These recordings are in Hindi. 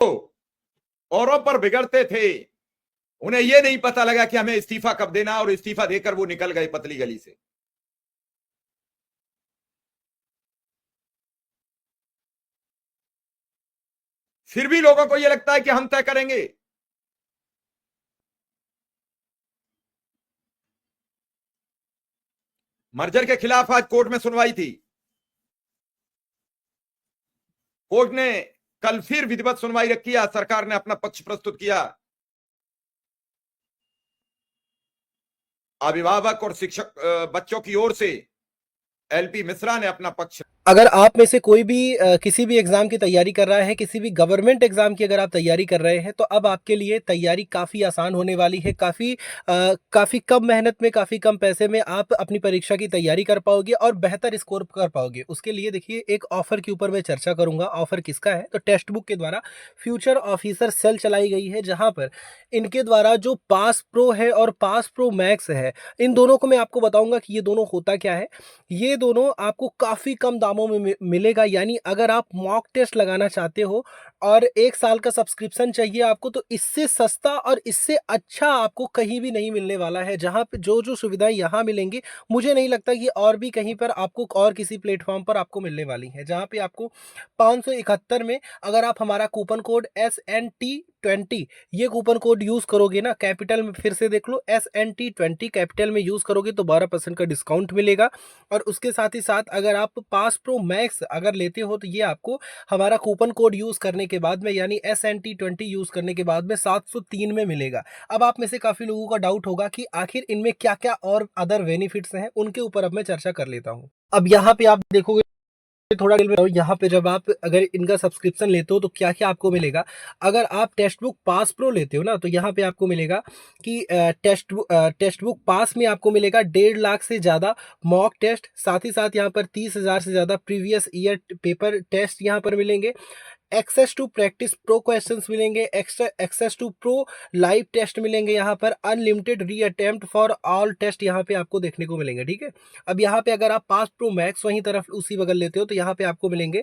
औरों पर बिगड़ते थे, उन्हें यह नहीं पता लगा कि हमें इस्तीफा कब देना, और इस्तीफा देकर वो निकल गए पतली गली से। फिर भी लोगों को यह लगता है कि हम तय करेंगे। मर्जर के खिलाफ आज कोर्ट में सुनवाई थी। कोर्ट ने कल फिर विधिवत सुनवाई रखी। आज सरकार ने अपना पक्ष प्रस्तुत किया। अभिभावक और शिक्षक बच्चों की ओर से एलपी मिश्रा ने अपना पक्ष। अगर आप में से कोई भी किसी भी एग्जाम की तैयारी कर रहा है, किसी भी गवर्नमेंट एग्जाम की अगर आप तैयारी कर रहे हैं, तो अब आपके लिए तैयारी काफ़ी आसान होने वाली है। काफ़ी कम मेहनत में, काफ़ी कम पैसे में आप अपनी परीक्षा की तैयारी कर पाओगे और बेहतर स्कोर कर पाओगे। उसके लिए देखिए, एक ऑफर के ऊपर मैं चर्चा करूंगा। ऑफर किसका है? तो टेक्स्ट बुक के द्वारा फ्यूचर ऑफिसर सेल चलाई गई है, जहां पर इनके द्वारा जो पास प्रो है और पास प्रो मैक्स है, इन दोनों को मैं आपको बताऊंगा कि ये दोनों होता क्या है। ये दोनों आपको काफ़ी कम दामों में मिलेगा। यानी अगर आप मॉक टेस्ट लगाना चाहते हो और 1 साल का सब्सक्रिप्शन चाहिए आपको, तो इससे सस्ता और इससे अच्छा आपको कहीं भी नहीं मिलने वाला है। जहाँ पे जो-जो सुविधाएँ यहाँ मिलेंगी, मुझे नहीं लगता कि और भी कहीं पर आपको और किसी प्लेटफ़ॉर्म पर आपको मिलने वाली है। जहाँ पे आपको 571 में अगर आप हमारा कूपन कोड SNT20 ये कूपन कोड यूज़ करोगे ना, कैपिटल में फिर से देख लो, SNT20 कैपिटल में यूज़ करोगे तो 12% का डिस्काउंट मिलेगा। और उसके साथ ही साथ अगर आप पास प्रो मैक्स अगर लेते हो, तो ये आपको हमारा कूपन कोड यूज़ करने के बाद में, यानी SNT20 यूज़ करने के बाद में 703 में मिलेगा। अब आप में से काफ़ी लोगों का डाउट होगा कि आखिर इनमें क्या-क्या और अदर बेनिफिट्स हैं, उनके ऊपर अब मैं चर्चा कर लेता हूँ। अब यहाँ पे आप देखोगे, थोड़ा डिटेल में यहाँ पे जब आप अगर इनका सब्सक्रिप्शन लेते हो तो क्या-क्या आपको मिलेगा। अगर आप टेक्स्ट बुक पास प्रो लेते हो ना, तो यहाँ पे आपको मिलेगा कि टेक्स्ट बुक पास में आपको मिलेगा 1.5 लाख से ज़्यादा मॉक टेस्ट, साथ ही साथ यहाँ पर 30,000 से ज़्यादा प्रीवियस ईयर पेपर टेस्ट यहाँ पर मिलेंगे। Access to practice pro questions मिलेंगे, extra access to pro live test मिलेंगे, यहाँ पर अनलिमिटेड री अटेम्प्ट फॉर ऑल टेस्ट यहाँ पे आपको देखने को मिलेंगे। ठीक है, अब यहाँ पे अगर आप पास प्रो मैक्स वहीं तरफ उसी बगल लेते हो, तो यहाँ पे आपको मिलेंगे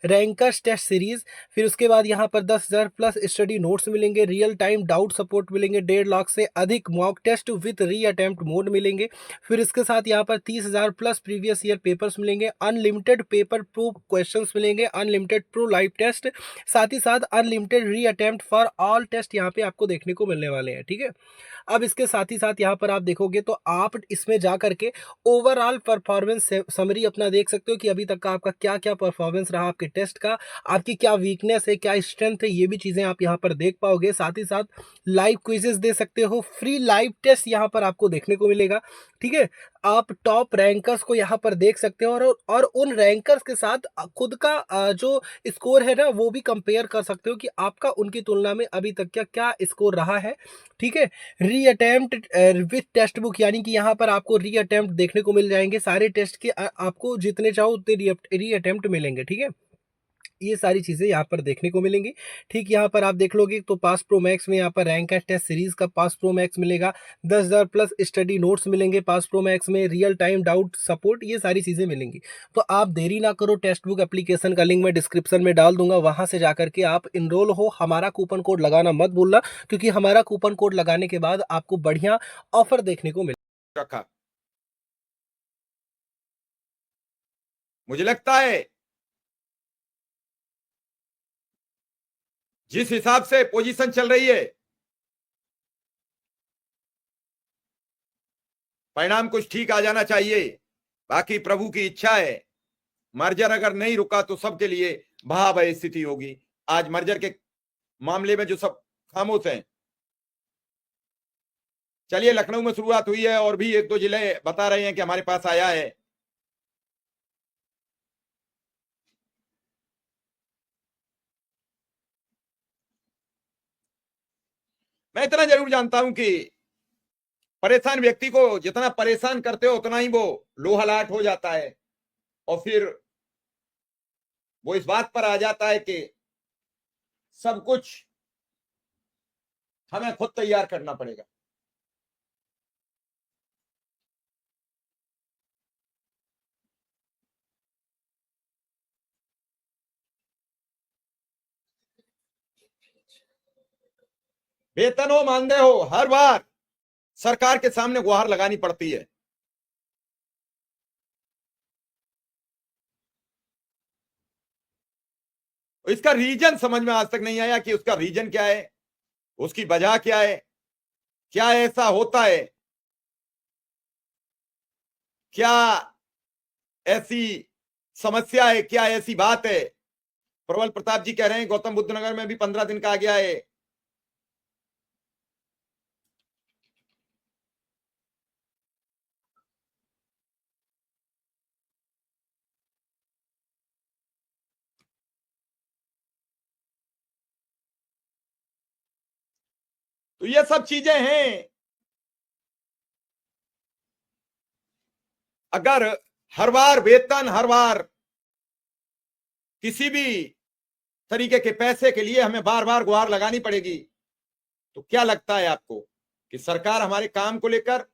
रैंकर्स टेस्ट सीरीज। फिर उसके बाद यहाँ पर 10,000 प्लस स्टडी नोट्स मिलेंगे, रियल टाइम डाउट सपोर्ट मिलेंगे, 1.5 लाख से अधिक मॉक टेस्ट विथ री अटेम्प्ट मोड मिलेंगे। फिर इसके साथ यहाँ पर 30,000 प्लस प्रीवियस ईयर पेपर्स मिलेंगे, अनलिमिटेड पेपर प्रूफ क्वेश्चंस मिलेंगे, अनलिमिटेड प्रो लाइव टेस्ट, साथ ही साथ अनलिमिटेड री अटेम्प्ट फॉर ऑल टेस्ट यहाँ पे आपको देखने को मिलने वाले हैं। ठीक है, अब इसके साथ ही साथ यहाँ पर आप देखोगे तो आप इसमें जा करके ओवरऑल परफॉर्मेंस समरी अपना देख सकते हो कि अभी तक का आपका क्या क्या परफॉर्मेंस रहा आपके टेस्ट का, आपकी क्या वीकनेस है, क्या स्ट्रेंथ है, ये भी चीज़ें आप यहाँ पर देख पाओगे। साथ ही साथ लाइव क्विजेस दे सकते हो, फ्री लाइव टेस्ट यहाँ पर आपको देखने को मिलेगा। ठीक है, आप टॉप रैंकर्स को यहाँ पर देख सकते हो और उन रैंकर्स के साथ खुद का जो स्कोर है ना, वो भी कंपेयर कर सकते हो कि आपका उनकी तुलना में अभी तक क्या क्या स्कोर रहा है। ठीक है, री अटेम्प्ट विथ टेक्स्ट बुक, यानी कि यहाँ पर आपको री अटेम्प्ट देखने को मिल जाएंगे सारे टेस्ट के, आपको जितने चाहो उतने री अटेम्प्ट मिलेंगे। ठीक है, ये सारी चीज़ें यहाँ पर देखने को मिलेंगी। ठीक, यहाँ पर आप देख लोगे तो पास प्रो मैक्स में यहाँ पर रैंक टेस्ट सीरीज का पास प्रो मैक्स मिलेगा, 10,000 प्लस स्टडी नोट्स मिलेंगे पास प्रो मैक्स में, रियल टाइम डाउट सपोर्ट, ये सारी चीज़ें मिलेंगी। तो आप देरी ना करो, टेक्स्ट बुक एप्लीकेशन का लिंक मैं डिस्क्रिप्शन में डाल दूंगा, वहां से जाकर के आप इनरोल हो। हमारा कूपन कोड लगाना मत भूलना, क्योंकि हमारा कूपन कोड लगाने के बाद आपको बढ़िया ऑफर देखने को मिले। रखा। मुझे लगता है जिस हिसाब से पोजीशन चल रही है, परिणाम कुछ ठीक आ जाना चाहिए। बाकी प्रभु की इच्छा है। मर्जर अगर नहीं रुका तो सबके लिए भयावह स्थिति होगी। आज मर्जर के मामले में जो सब खामोश हैं। चलिए, लखनऊ में शुरुआत हुई है और भी एक दो जिले बता रहे हैं कि हमारे पास आया है। मैं इतना जरूर जानता हूं कि परेशान व्यक्ति को जितना परेशान करते हो उतना ही वो लोहलाट हो जाता है, और फिर वो इस बात पर आ जाता है कि सब कुछ हमें खुद तैयार करना पड़ेगा। वेतन हो मानदेय हो, हर बार सरकार के सामने गुहार लगानी पड़ती है। इसका रीजन समझ में आज तक नहीं आया कि उसका रीजन क्या है, उसकी वजह क्या है, क्या ऐसा होता है, क्या ऐसी समस्या है, क्या ऐसी बात है। प्रबल प्रताप जी कह रहे हैं गौतम बुद्ध नगर में भी 15 दिन का आ गया है। तो ये सब चीजें हैं। अगर हर बार वेतन, हर बार किसी भी तरीके के पैसे के लिए हमें बार बार गुहार लगानी पड़ेगी, तो क्या लगता है आपको कि सरकार हमारे काम को लेकर,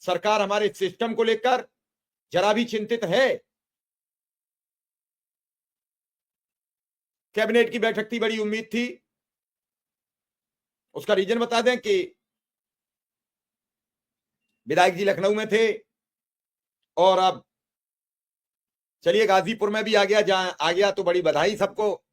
सरकार हमारे सिस्टम को लेकर जरा भी चिंतित है? कैबिनेट की बैठक थी, बड़ी उम्मीद थी। उसका रीजन बता दें कि विधायक जी लखनऊ में थे और अब चलिए गाजीपुर में भी आ गया, जहां आ गया तो बड़ी बधाई सबको।